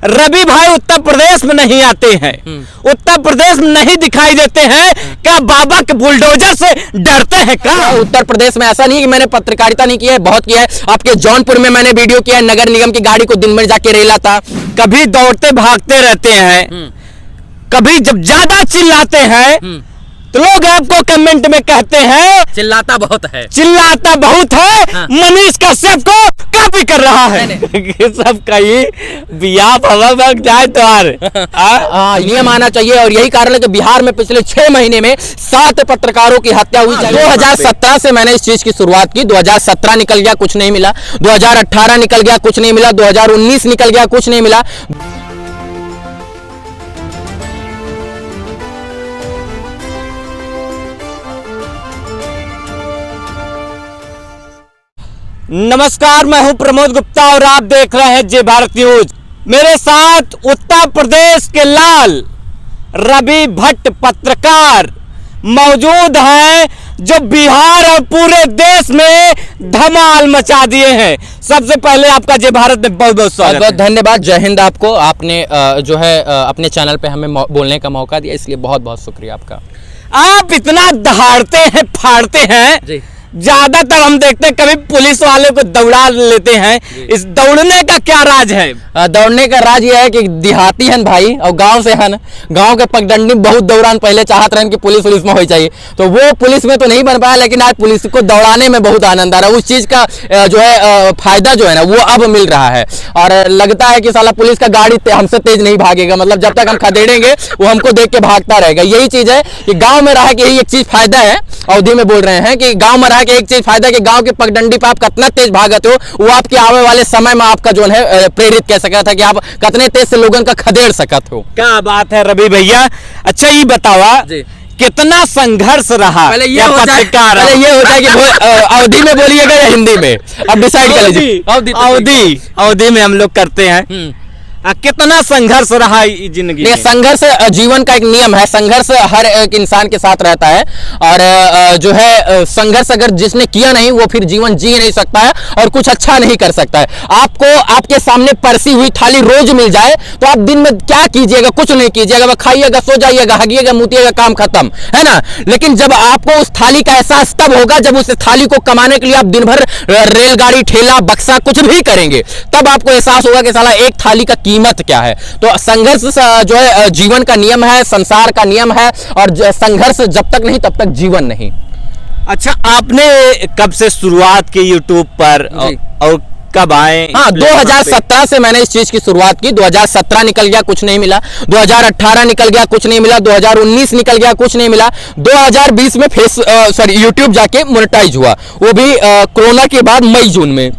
रवि भाई उत्तर प्रदेश में नहीं आते हैं, उत्तर प्रदेश में नहीं दिखाई देते हैं, क्या बाबा के बुलडोजर से डरते हैं क्या? उत्तर प्रदेश में ऐसा नहीं कि मैंने पत्रकारिता नहीं की है, बहुत किया है। आपके जौनपुर में मैंने वीडियो किया है, नगर निगम की गाड़ी को दिन में जाके रेला था। कभी दौड़ते भागते रहते हैं, कभी जब ज्यादा चिल्लाते हैं तो लोग आपको कमेंट में कहते हैं चिल्लाता बहुत है, चिल्लाता बहुत है। हाँ। मनीष कश्यप को कॉपी कर रहा है। सब कहीं बिया भवक जाए तो नियम आना चाहिए। और यही कारण है कि बिहार में पिछले 6 महीने में 7 पत्रकारों की हत्या हुई। 2017 से मैंने इस चीज की शुरुआत की। 2017 निकल गया, कुछ नहीं मिला। 2018 निकल गया, कुछ नहीं मिला। 2019 निकल गया, कुछ नहीं मिला। नमस्कार, मैं हूं प्रमोद गुप्ता और आप देख रहे हैं जय भारत न्यूज। मेरे साथ उत्तर प्रदेश के लाल रवि भट्ट पत्रकार मौजूद हैं, जो बिहार और पूरे देश में धमाल मचा दिए हैं। सबसे पहले आपका जय भारत में बहुत बहुत स्वागत। बहुत धन्यवाद, जय हिंद आपको। आपने जो है अपने चैनल पे हमें बोलने का मौका दिया, इसलिए बहुत बहुत शुक्रिया आपका। आप इतना दहाड़ते हैं, फाड़ते हैं जी। ज्यादातर हम देखते हैं कभी पुलिस वाले को दौड़ा लेते हैं, इस दौड़ने का क्या राज है? दौड़ने का राज ये है कि देहाती हन भाई और गांव से हन, गांव के पगडंडी बहुत दौड़ान पहले चाहत रहन कि पुलिस में हो चाहिए, तो वो पुलिस में तो नहीं बन पाया, लेकिन आज पुलिस को दौड़ाने में बहुत आनंद आ रहा है। उस चीज का जो है फायदा जो है ना वो अब मिल रहा है। और लगता है कि साला पुलिस का गाड़ी हमसे तेज नहीं भागेगा, मतलब जब तक हम खदेड़ेंगे वो हमको देख के भागता रहेगा। यही चीज है कि गाँव में रहा कि यही एक चीज फायदा है। अवधि में बोल रहे हैं कि गाँव में रहा कि एक चीज फायदा कि गांव के पगडंडी पे आप कितना तेज भागते हो, वो आपके आने वाले समय में आपका जो है प्रेरित कह सकता था कि आप कितने तेज से लोगों का खदेड़ सकते हो। क्या बात है रवि भैया। अच्छा ये बतावा कितना संघर्ष रहा? पहले ये हो जाए कि अवधि में बोलिएगा या हिंदी में, अब डिसाइड कर लीजिए। अवधि में हम लोग करते हैं। कितना संघर्ष रहा जिंदगी में? संघर्ष जीवन का एक नियम है, संघर्ष हर एक इंसान के साथ रहता है। और जो है संघर्ष अगर जिसने किया नहीं वो फिर जीवन जी नहीं सकता है और कुछ अच्छा नहीं कर सकता है। आपको आपके सामने परसी हुई थाली रोज मिल जाए तो आप दिन में क्या कीजिएगा? कुछ नहीं कीजिएगा, वह खाइएगा, सो जाइएगा, हगिएगा, मुतिएगा, काम खत्म, है ना। लेकिन जब आपको उस थाली का एहसास तब होगा जब उस थाली को कमाने के लिए आप दिन भर रेलगाड़ी, ठेला, बक्सा कुछ भी करेंगे, तब आपको एहसास होगा कि साला एक थाली का कीमत क्या है। तो संघर्ष जो है जीवन का नियम है, संसार का नियम है, और संघर्ष जब तक नहीं तब तक जीवन नहीं। अच्छा, आपने कब से शुरुआत की यूट्यूब पर और कब आए? हाँ, 2017 से मैंने इस चीज की शुरुआत की। 2017 निकल गया, कुछ नहीं मिला। 2018 निकल गया, कुछ नहीं मिला। 2019 निकल गया, कुछ नहीं मिला। 2020 में यूट्यूब जाके मोनेटाइज हुआ, वो भी कोरोना के बाद मई जून में।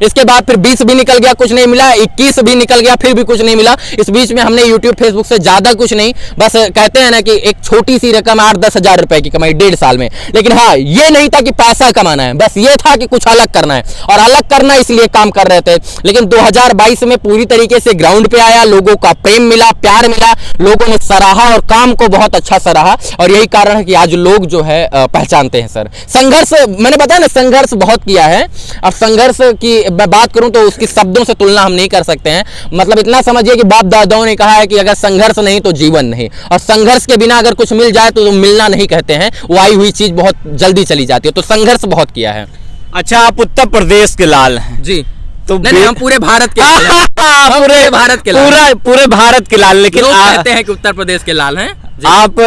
इसके बाद फिर 20 भी निकल गया, कुछ नहीं मिला। 21 भी निकल गया, फिर भी कुछ नहीं मिला। इस बीच में हमने YouTube फेसबुक से ज्यादा कुछ नहीं, बस कहते हैं ना कि एक छोटी सी रकम 8-10 हजार रुपए की कमाई 1.5 साल में। लेकिन हाँ, ये नहीं था कि पैसा कमाना है, बस ये था कि कुछ अलग करना है, और अलग करना इसलिए काम कर रहे थे। लेकिन 2022 में पूरी तरीके से ग्राउंड पे आया, लोगों का प्रेम मिला, प्यार मिला, लोगों ने सराहा और काम को बहुत अच्छा सराहा, और यही कारण है कि आज लोग जो है पहचानते हैं। सर, संघर्ष मैंने बताया ना, संघर्ष बहुत किया है। अब संघर्ष की मैं बात करूं तो उसकी शब्दों से तुलना हम नहीं कर सकते हैं। मतलब इतना समझिए कि बाप दादाओं ने कहा है कि अगर संघर्ष नहीं तो जीवन नहीं, और संघर्ष के बिना अगर कुछ मिल जाए तो मिलना नहीं कहते हैं, वो आई हुई चीज बहुत जल्दी चली जाती है। तो संघर्ष बहुत किया है। अच्छा, आप उत्तर प्रदेश के लाल हैं जी? तो नहीं, हम पूरे भारत के पूरे भारत के लाल, पूरे भारत के लाल। लेकिन कहते हैं कि उत्तर प्रदेश के लाल हैं। आप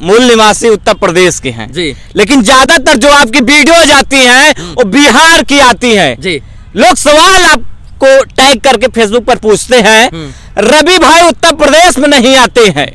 मूल निवासी उत्तर प्रदेश के हैं जी, लेकिन ज्यादातर जो आपकी वीडियोज आती हैं वो बिहार की आती हैं जी। लोग सवाल आपको टैग करके फेसबुक पर पूछते हैं, रवि भाई उत्तर प्रदेश में नहीं आते हैं,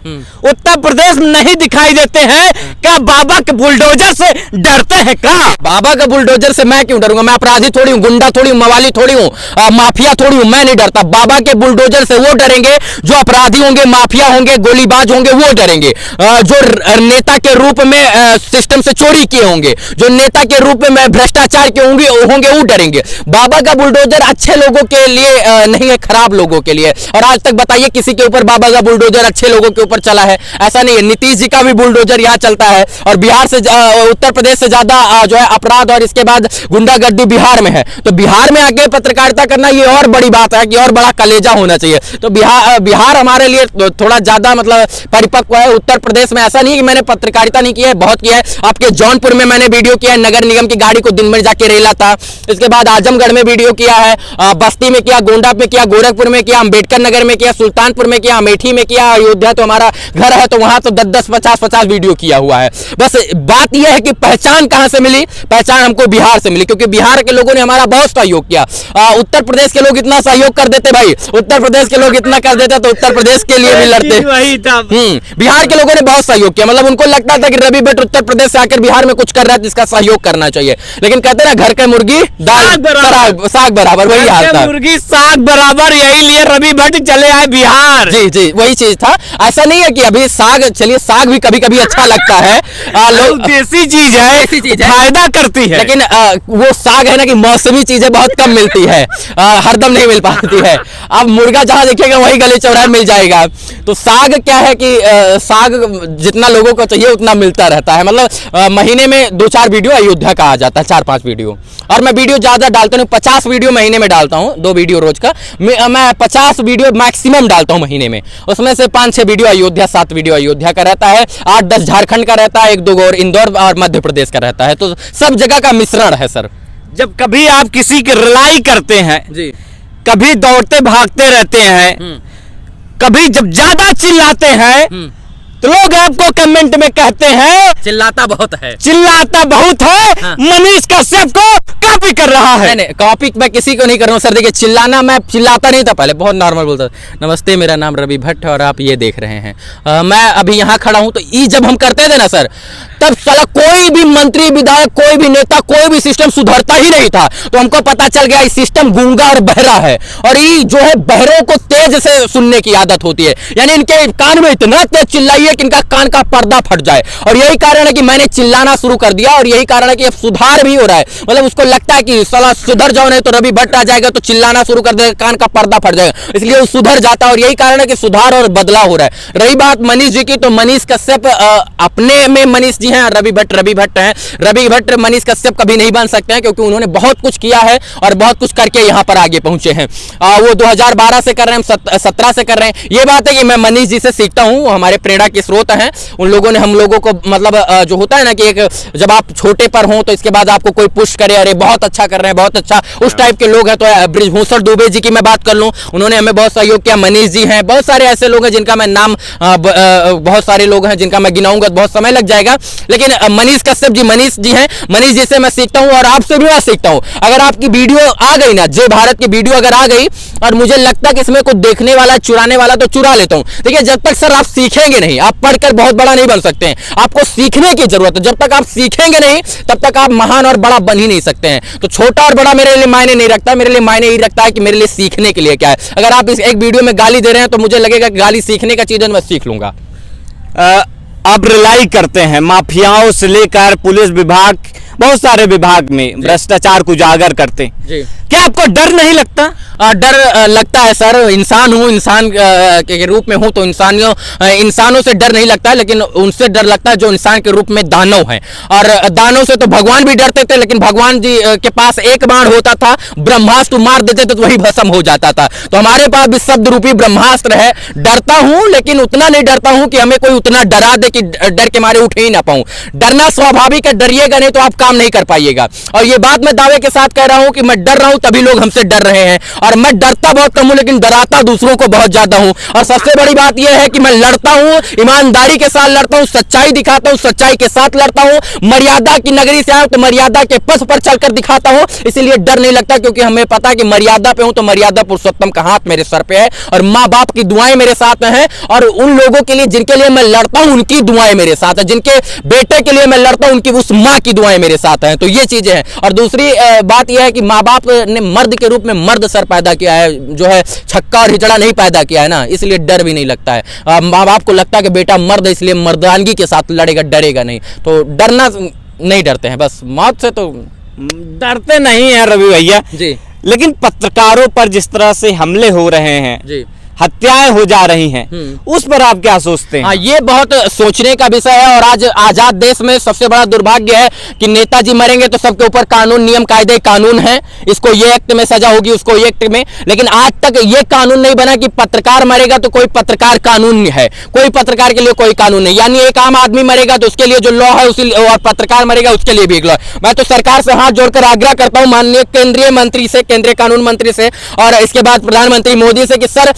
उत्तर प्रदेश में नहीं दिखाई देते हैं, क्या बाबा के बुलडोजर से डरते हैं क्या? बाबा का बुलडोजर से मैं क्यों डरूंगा? मैं अपराधी थोड़ी हूँ, गुंडा थोड़ी हूँ, मवाली थोड़ी हूँ, माफिया थोड़ी हूँ, मैं नहीं डरता। बाबा के बुलडोजर से वो डरेंगे जो अपराधी होंगे, माफिया होंगे, गोलीबाज होंगे, वो डरेंगे। जो नेता के रूप में सिस्टम से चोरी किए होंगे, जो नेता के रूप में भ्रष्टाचार के होंगे वो डरेंगे। बाबा का बुलडोजर अच्छे लोगों के लिए नहीं है, खराब लोगों के लिए। और आज तक तक बताइए किसी के ऊपर बाबा का बुलडोजर अच्छे लोगों के ऊपर चला है? ऐसा नहीं है, नीतीश जी का भी बुलडोजर यहाँ चलता है। और बिहार से उत्तर प्रदेश से ज्यादा जो है अपराध और इसके बाद गुंडागर्दी बिहार में है। तो बिहार में आके पत्रकारिता करना ये और बड़ी बात है कि और बड़ा कलेजा होना चाहिए। तो बिहार हमारे लिए थोड़ा ज्यादा मतलब परिपक्व है। उत्तर प्रदेश में ऐसा नहीं कि मैंने पत्रकारिता नहीं की है, बहुत किया है। आपके जौनपुर में मैंने वीडियो किया है, नगर निगम की गाड़ी को दिन में जाके रेला था। इसके बाद आजमगढ़ में वीडियो किया है, बस्ती में किया, गोंडा में किया, गोरखपुर में किया, अंबेडकर नगर में किया, सुल्तानपुर में किया, अमेठी में किया, अयोध्या तो हमारा घर है तो वहां तो 10-10, 50-50 वीडियो किया हुआ है। बस बात यह है कि पहचान कहां से मिली? पहचान हमको बिहार से मिली, क्योंकि बिहार के लोगों ने हमारा बहुत सहयोग किया। उत्तर प्रदेश के लोग इतना सहयोग कर देते भाई, उत्तर प्रदेश के लोग इतना कर देते तो उत्तर प्रदेश के लिए भी लड़ते। वही था। बिहार के लोगों ने बहुत सहयोग किया, मतलब उनको लगता था कि रवि भट्ट उत्तर प्रदेश से आकर बिहार में कुछ कर रहा है जिसका सहयोग करना चाहिए। लेकिन कहते ना घर के मुर्गी दाल साग बराबर, वही हाल था। मुर्गी साग बराबर, यही लिए रवि भट्ट चले आए बिहार। जी जी वही चीज था। ऐसा नहीं है कि अभी साग, चलिए साग भी कभी कभी अच्छा लगता है, लोग देसी चीज है, फायदा करती है। लेकिन वो साग है ना कि मौसमी चीजें बहुत कम मिलती है, हरदम नहीं मिल पाती है। अब मुर्गा जहां दिखेगा वही गली चौराहे मिल जाएगा। तो साग क्या है कि साग जितना लोगों को चाहिए उतना मिलता रहता है। मतलब महीने में 2-4 वीडियो अयोध्या का आ जाता है, 4-5 वीडियो। और मैं वीडियो ज्यादा डालता हूँ, 50 वीडियो महीने में डालता हूँ, 2 वीडियो रोज का। मैं 50 वीडियो मैक्सिमम डालता हूँ महीने में। उसमें से 5-6 वीडियो अयोध्या, 7 वीडियो अयोध्या का रहता है, 8-10 झारखंड का रहता है, 1-2 और इंदौर और मध्य प्रदेश का रहता है। तो सब जगह का मिश्रण है सर। जब कभी आप किसी की रिलाई करते हैं जी, कभी दौड़ते भागते रहते हैं, कभी जब ज्यादा चिल्लाते हैं तो लोग आपको कमेंट में कहते हैं चिल्लाता बहुत है, चिल्लाता बहुत है। हाँ। मनीष कश्यप को कॉपी कर रहा है। नहीं, कॉपी मैं किसी को नहीं कर रहा हूँ सर। देखिए चिल्लाना, मैं चिल्लाता नहीं था पहले, बहुत नॉर्मल बोलता था, नमस्ते मेरा नाम रवि भट्ट और आप ये देख रहे हैं। मैं अभी यहाँ खड़ा हूँ। तो ये जब हम करते थे ना सर, तब साला कोई भी मंत्री, विधायक, कोई भी नेता, कोई भी सिस्टम सुधरता ही नहीं था। तो हमको पता चल गया इस सिस्टम गूंगा और बहरा है। और ये जो है बहरों को तेज से सुनने की आदत होती है, यानी इनके कान में इतना तेज चिल्लाइए कि इनका कान का पर्दा फट जाए। और यही कारण है कि मैंने चिल्लाना शुरू कर दिया, और यही कारण है कि अब सुधार भी हो रहा है। मतलब उसको लगता है कि साला सुधर जाओ नहीं तो रवि भट्ट आ जाएगा तो चिल्लाना शुरू कर देगा, कान का पर्दा फट जाएगा, इसलिए वो सुधर जाता है। और यही कारण है कि सुधार और बदलाव हो रहा है। रही बात मनीष जी की, तो मनीष कश्यप अपने में मनीष जी हैं, रवि भट्ट हैं। रवि भट्ट मनीष कश्यप कभी नहीं बन सकते हैं, क्योंकि उन्होंने बहुत कुछ किया है और बहुत कुछ करके यहाँ पर आगे पहुंचे हैं। वो 2012 से कर रहे हैं, 17 से कर रहे हैं। ये बात है कि मैं मनीष जी से सीखता हूँ, हमारे प्रेरणा के स्रोत हैं। उन लोगों ने हम लोगों को मतलब जो होता है ना कि एक जब आप छोटे पर हो तो इसके बाद आपको कोई पुश करे, अरे बहुत अच्छा कर रहे हैं, बहुत अच्छा, उस टाइप के लोग हैं। तो बृजभूषण दुबे जी की मैं बात कर लूं, उन्होंने हमें बहुत सहयोग किया। मनीष जी हैं, बहुत सारे ऐसे लोग हैं जिनका मैं नाम बहुत सारे लोग हैं जिनका मैं गिनाऊंगा तो बहुत समय लग जाएगा। लेकिन मनीष कश्यप जी, मनीष जी हैं, मनीष जी से मैं सीखता हूं और आपसे भी मैं सीखता हूं। अगर आपकी वीडियो आ गई ना, जय भारत की वीडियो अगर आ गई और मुझे लगता है कि इसमें कुछ देखने वाला, चुराने वाला, तो चुरा लेता हूं। देखिए जब तक सर आप सीखेंगे नहीं, आप पढ़कर बहुत बड़ा नहीं बन सकते हैं, आपको सीखने की जरूरत है। जब तक आप सीखेंगे नहीं तब तक आप महान और बड़ा बन ही नहीं सकते हैं। तो छोटा और बड़ा मेरे लिए मायने नहीं रखता, मेरे लिए मायने यही रखता है कि मेरे लिए सीखने के लिए क्या है। अगर आप इस एक वीडियो में गाली दे रहे हैं तो मुझे लगेगा कि गाली सीखने का चीज है, मैं सीख लूंगा। आप रिलाई करते हैं माफियाओं से लेकर पुलिस विभाग, बहुत सारे विभाग में भ्रष्टाचार को उजागर करते हैं जी। क्या आपको डर नहीं लगता? डर लगता है सर, इंसान हूँ, इंसान के रूप में हूँ तो इंसानों से डर नहीं लगता है, लेकिन उनसे डर लगता है जो इंसान के रूप में दानव हैं। और दानव से तो भगवान भी डरते थे, लेकिन भगवान जी के पास एक बाण होता था, ब्रह्मास्त्र मार देते थे तो वही भस्म हो जाता था। तो हमारे पास भी शब्द रूपी ब्रह्मास्त्र है। डरता हूँ लेकिन उतना नहीं डरता हूँ कि हमें कोई उतना डरा दे कि डर के मारे उठ ही ना पाऊं। डरना स्वाभाविक है, डरिएगा नहीं तो आप काम नहीं कर पाइएगा। और ये बात मैं दावे के साथ कह रहा हूं कि मैं डर रहा हूं तभी लोग हमसे डर रहे हैं। और मैं डरता बहुत कम हूं लेकिन डराता दूसरों को बहुत ज्यादा हूं। और सबसे बड़ी बात यह है कि मैं लड़ता हूं, ईमानदारी के साथ लड़ता हूं, सच्चाई दिखाता हूं, सच्चाई के साथ लड़ता हूं। मर्यादा की नगरी से आया तो मर्यादा के पथ पर चलकर दिखाता हूं, इसीलिए डर नहीं लगता, क्योंकि हमें पता है कि मर्यादा पे हूं तो मर्यादा पुरुषोत्तम का हाथ मेरे सर पे है और माँ बाप की दुआएं मेरे साथ हैं। और उन लोगों के लिए जिनके लिए मैं लड़ता हूं उनकी दुआएं मेरे साथ है, जिनके बेटे के लिए मैं लड़ता हूं उनकी उस माँ की दुआएं मेरे साथ हैं। तो ये चीजें हैं। और दूसरी बात यह है कि माँ बाप ने मर्द के रूप में मर्द सर पैदा किया है, जो है छक्का और हिजड़ा नहीं पैदा किया है ना, इसलिए डर भी नहीं लगता है। माँ बाप को लगता है कि बेटा मर्द है इसलिए मर्दानगी के साथ लड़ेगा, डरेगा नहीं। तो डरना नहीं डरते हैं, बस मौत से तो डरते नहीं है रवि भैया जी। लेकिन पत्रकारों पर जिस तरह से हमले हो रहे हैं जी, हत्याएं हो जा रही हैं, उस पर आप क्या सोचते हैं? हाँ, ये बहुत सोचने का विषय है। और आज आजाद देश में सबसे बड़ा दुर्भाग्य है कि नेताजी मरेंगे तो सबके ऊपर कानून, नियम, कायदे, कानून है, इसको ये एक्ट में सजा होगी, उसको ये एक्ट में, लेकिन आज तक ये कानून नहीं बना कि पत्रकार मरेगा तो कोई पत्रकार कानून है, कोई पत्रकार के लिए कोई कानून नहीं। यानी एक आम आदमी मरेगा तो उसके लिए जो लॉ है उसी, और पत्रकार मरेगा उसके लिए भी एक लॉ। मैं तो सरकार से हाथ जोड़कर आग्रह करता हूं, माननीय केंद्रीय मंत्री से, केंद्रीय कानून मंत्री से, और इसके बाद प्रधानमंत्री मोदी से, कि सर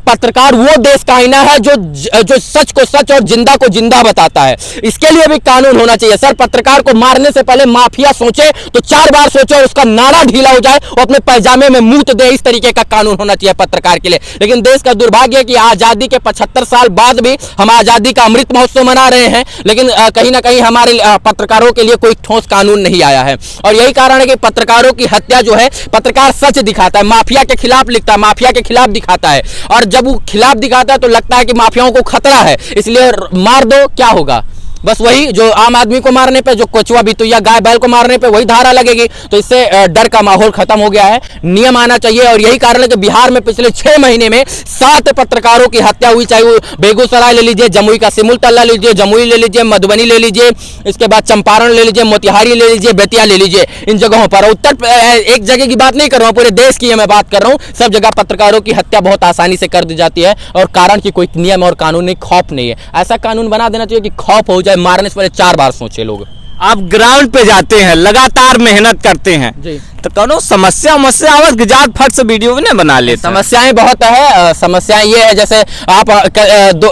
पत्रकार वो देश का आईना है जो सच को सच और जिंदा को जिंदा बताता है, इसके लिए भी कानून होना चाहिए। सर पत्रकार को मारने से पहले माफिया सोचे तो 4 बार सोचे और उसका नाड़ा ढीला हो जाए और अपने पैजामे में मूत दे, इस तरीके का कानून होना चाहिए पत्रकार के लिए। लेकिन देश का दुर्भाग्य है कि आजादी के 75 साल बाद भी हम आजादी का अमृत महोत्सव मना रहे हैं, लेकिन कहीं ना कहीं हमारे पत्रकारों के लिए कोई ठोस कानून नहीं आया है। और यही कारण है कि पत्रकारों की हत्या जो है, पत्रकार सच दिखाता है, माफिया के खिलाफ लिखता है, माफिया के खिलाफ दिखाता है, और जब वो खिलाफ दिखाता है तो लगता है कि माफियाओं को खतरा है, इसलिए मार दो, क्या होगा? बस वही जो आम आदमी को मारने पे, जो कोचवा बितुया गाय बैल को मारने पे वही धारा लगेगी। तो इससे डर का माहौल खत्म हो गया है, नियम आना चाहिए। और यही कारण है कि बिहार में पिछले 6 महीने में 7 पत्रकारों की हत्या हुई, चाहे वो बेगूसराय ले लीजिए, जमुई का सिमुल तल्ला ले लीजिए, जमुई ले लीजिए, मधुबनी ले लीजिए, इसके बाद चंपारण ले लीजिए, मोतिहारी ले लीजिए, बेतिया ले लीजिए, इन जगहों पर। एक जगह की बात नहीं कर रहा हूँ, पूरे देश की मैं बात कर रहा हूँ। सब जगह पत्रकारों की हत्या बहुत आसानी से कर दी जाती है, और कारण की कोई नियम और कानून नहीं, खौफ नहीं है। ऐसा कानून बना देना चाहिए कि खौफ हो जाए, मारने से पहले 4 बार सोचे लोग। आप ग्राउंड पे जाते हैं, लगातार मेहनत करते हैं जी, तो कौनो समस्या आवत जात फट से वीडियो ने बना लेते? समस्याएं बहुत है। समस्याएं ये है, जैसे आप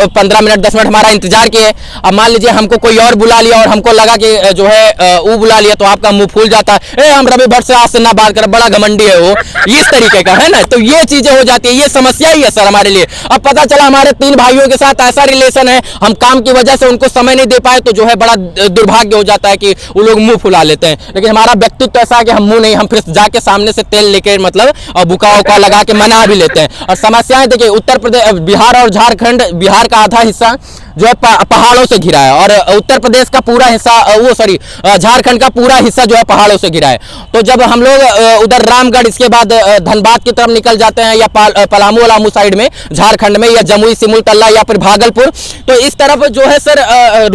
15 मिनट 10 मिनट हमारा इंतजार किए, अब मान लीजिए हमको कोई और बुला लिया और हमको लगा कि जो है वो बुला लिया, तो आपका मुंह फूल जाता है, हम रवि भट्ट से आज से ना बात कर, बड़ा घमंडी है वो, इस तरीके का है ना। तो ये चीजें हो जाती है, ये समस्या ही है सर हमारे लिए। अब पता चला हमारे 3 भाइयों के साथ ऐसा रिलेशन है, हम काम की वजह से उनको समय नहीं दे पाए, तो जो है बड़ा दुर्भाग्य हो जाता है कि वो लोग मुंह फुला लेते हैं। लेकिन हमारा व्यक्तित्व ऐसा है कि हम मुंह नहीं, हम फिर जाके सामने से तेल लेके मतलब बुका उका लगा के मना भी लेते हैं। और समस्याएं देखिए, उत्तर प्रदेश, बिहार और झारखंड, बिहार का आधा हिस्सा जो है पहाड़ों से घिरा है, और उत्तर प्रदेश का पूरा हिस्सा, झारखंड का पूरा हिस्सा जो है पहाड़ों से घिरा है। तो जब हम लोग उधर रामगढ़, इसके बाद धनबाद की तरफ निकल जाते हैं, या पलामू वलामू साइड में झारखंड में, या जमुई सिमुल तल्ला, या फिर भागलपुर, तो इस तरफ जो है सर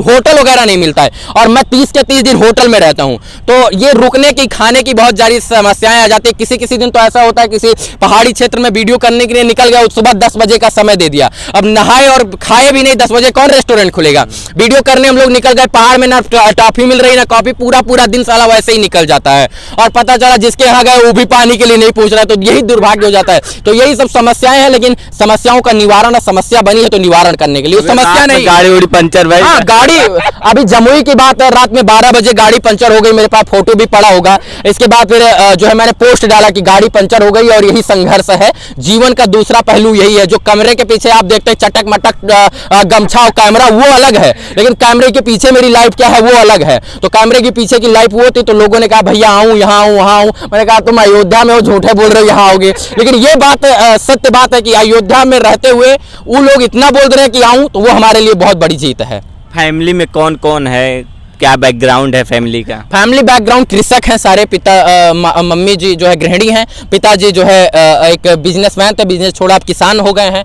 होटल वगैरह नहीं मिलता है, और मैं 30 के 30 दिन होटल में रहता हूँ। तो ये रुकने की, खाने की बहुत सारी समस्याएं आ जाती है। किसी दिन तो ऐसा होता है, किसी पहाड़ी क्षेत्र में वीडियो करने के लिए निकल गया, सुबह 10 बजे का समय दे दिया, अब नहाए और खाए भी नहीं, 10 बजे कौन रेस्टोरेंट खुलेगा? वीडियो करने हम लोग निकल गए, पहाड़ में ना टॉफी मिल रही ना कॉफी, पूरा दिन साला वैसे ही निकल जाता है, और पता चला जिसके यहाँ गए वो भी पानी के लिए नहीं पूछ रहा है। तो यही दुर्भाग्य हो जाता है। तो यही सब समस्याएं हैं, लेकिन समस्याओं का निवारण, समस्या बनी है तो निवारण करने के लिए समस्या नहीं। गाड़ी उड़ी पंचर भाई? हाँ, गाड़ी, अभी जमुई की बात है, रात में 12 बजे गाड़ी पंचर हो गई, मेरे पास फोटो भी पड़ा होगा। इसके बाद फिर जो है मैंने पोस्ट डाला कि गाड़ी पंचर हो गई, और यही संघर्ष है। जीवन का दूसरा पहलू यही है, जो कैमरे के पीछे आप देखते हैं चटक मटक गमछा और कैमरा, वो अलग है, लेकिन कैमरे के पीछे मेरी लाइफ क्या है वो अलग है। तो कैमरे के पीछे की लाइफ वो थी, तो लोगों ने कहा भैया आऊं, यहाँ आऊं, वहां आऊं। मैंने कहा तुम अयोध्या में हो, झूठे बोल रहे हो, यहाँ आओगे। लेकिन ये बात सत्य बात है कि अयोध्या में रहते हुए वो लोग इतना बोल रहे हैं कि आऊं, तो वो हमारे लिए बहुत बड़ी जीत है। फैमिली में कौन कौन है, क्या बैकग्राउंड है फैमिली का? फैमिली बैकग्राउंड कृषक हैं सारे। मम्मी जी जो है गृहिणी हैं, पिताजी जो है एक बिजनेसमैन थे, बिजनेस छोड़ा अब किसान हो गए हैं।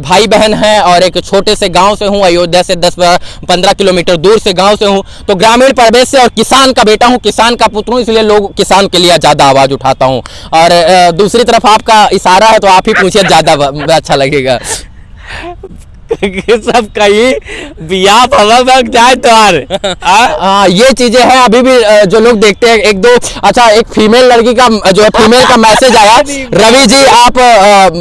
भाई बहन हैं, और एक छोटे से गांव से हूं, अयोध्या से 10-15 किलोमीटर दूर से गांव से हूं। तो ग्रामीण परिवेश से, और किसान का बेटा हूं, किसान का पुत्र हूं, इसलिए लोग किसान के लिए ज़्यादा आवाज़ उठाता हूं। और दूसरी तरफ आपका इशारा है, तो आप ही पूछिए, ज़्यादा अच्छा लगेगा। सब कहीं बिया फवा बग जाए तो ये चीजें हैं। अभी भी जो लोग देखते हैं, एक दो, अच्छा एक फीमेल लड़की का जो है फीमेल का मैसेज आया, रवि जी आप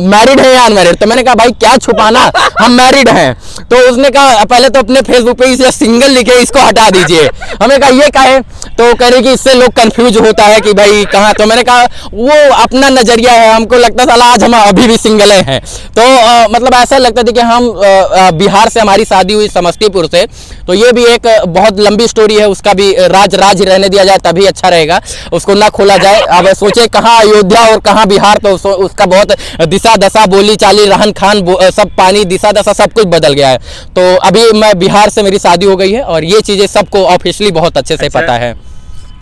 मैरिड हैं या अनमैरिड? तो मैंने कहा भाई क्या छुपाना, हम मैरिड हैं। तो उसने कहा पहले तो अपने फेसबुक पे इसे सिंगल लिखे, इसको हटा दीजिए। हमने कहा ये काहे? तो कह रही कि इससे लोग कंफ्यूज होता है कि भाई कहाँ। तो मैंने कहा वो अपना नजरिया है, हमको लगता था आज हम अभी भी सिंगल हैं। तो मतलब ऐसा लगता था कि हम बिहार से हमारी शादी हुई, समस्तीपुर से। तो ये भी एक बहुत लंबी स्टोरी है, उसका भी राज रहने दिया जाए तभी अच्छा रहेगा, उसको ना खोला जाए। अब सोचे कहाँ अयोध्या और कहाँ बिहार, तो उसका बहुत दिशा दशा, बोली चाली, रहन खान, सब पानी, दिशा दशा सब कुछ बदल गया है। तो अभी मैं बिहार से मेरी शादी हो गई है, और ये चीज़ें सबको ऑफिशियली बहुत अच्छे से पता है।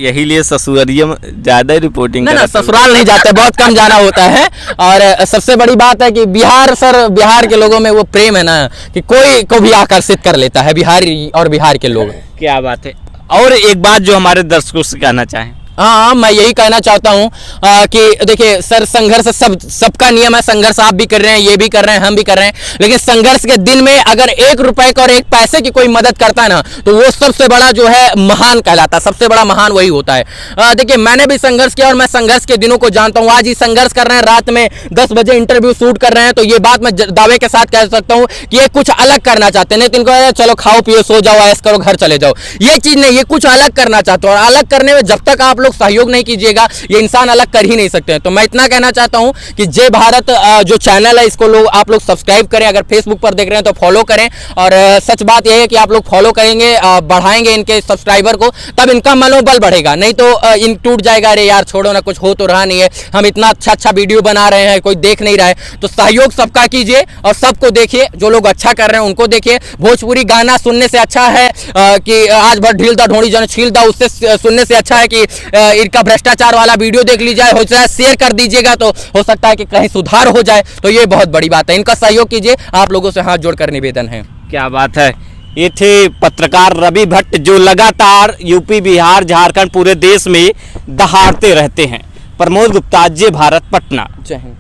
यही लिए ससुरालिया में ज्यादा रिपोर्टिंग ना ससुराल नहीं जाते, बहुत कम जाना होता है। और सबसे बड़ी बात है कि बिहार के लोगों में वो प्रेम है ना कि कोई को भी आकर्षित कर लेता है, बिहारी और बिहार के लोग। क्या बात है। और एक बात जो हमारे दर्शकों से कहना चाहें। हाँ, मैं यही कहना चाहता हूँ कि देखिए सर, संघर्ष सबका नियम है। संघर्ष आप भी कर रहे हैं, ये भी कर रहे हैं, हम भी कर रहे हैं, लेकिन संघर्ष के दिन में अगर 1 रुपए का और 1 पैसे की कोई मदद करता है ना, तो वो सबसे बड़ा जो है महान कहलाता है। सबसे बड़ा महान वही होता है। देखिए मैंने भी संघर्ष किया और मैं संघर्ष के दिनों को जानता हूँ। आज ही संघर्ष कर रहे हैं, रात में 10 बजे इंटरव्यू शूट कर रहे हैं, तो ये बात मैं दावे के साथ कह सकता हूँ कि ये कुछ अलग करना चाहते हैं। नहीं तो इनको चलो खाओ पियो सो जाओ, ऐसा करो घर चले जाओ, ये चीज नहीं, ये कुछ अलग करना चाहते हो। और अलग करने में जब तक आप लोग सहयोग नहीं कीजिएगा, ये इंसान अलग कर ही नहीं सकते हैं। तो मैं इतना कहना चाहता हूं कि जय भारत जो चैनल है इसको आप लोग सब्सक्राइब करें। अगर फेसबुक पर देख रहे हैं तो फॉलो करें। और सच बात यह है कि आप लोग फॉलो करेंगे, बढ़ाएंगे इनके सब्सक्राइबर को, तब इनका मनोबल बढ़ेगा। नहीं तो इन टूट जाएगा, अरे यार छोड़ो ना, कुछ हो तो रहा नहीं है, हम इतना अच्छा वीडियो बना रहे हैं, कोई देख नहीं रहा है। तो सहयोग सबका कीजिए और सबको देखिए। जो लोग अच्छा कर रहे हैं उनको देखिए। भोजपुरी गाना सुनने से अच्छा है कि आज भर ढील दा ढोड़ी जन छील दा, उससे सुनने से अच्छा है कि इनका भ्रष्टाचार वाला वीडियो देख लीजिए, हो जाए शेयर कर दीजिएगा, तो हो सकता है कि कहीं सुधार हो जाए। तो ये बहुत बड़ी बात है, इनका सहयोग कीजिए। आप लोगों से हाथ जोड़कर निवेदन है। क्या बात है। ये थे पत्रकार रवि भट्ट, जो लगातार यूपी, बिहार, झारखंड, पूरे देश में दहाड़ते रहते हैं। प्रमोद गुप्ता, जय भारत, पटना। जय हिंद।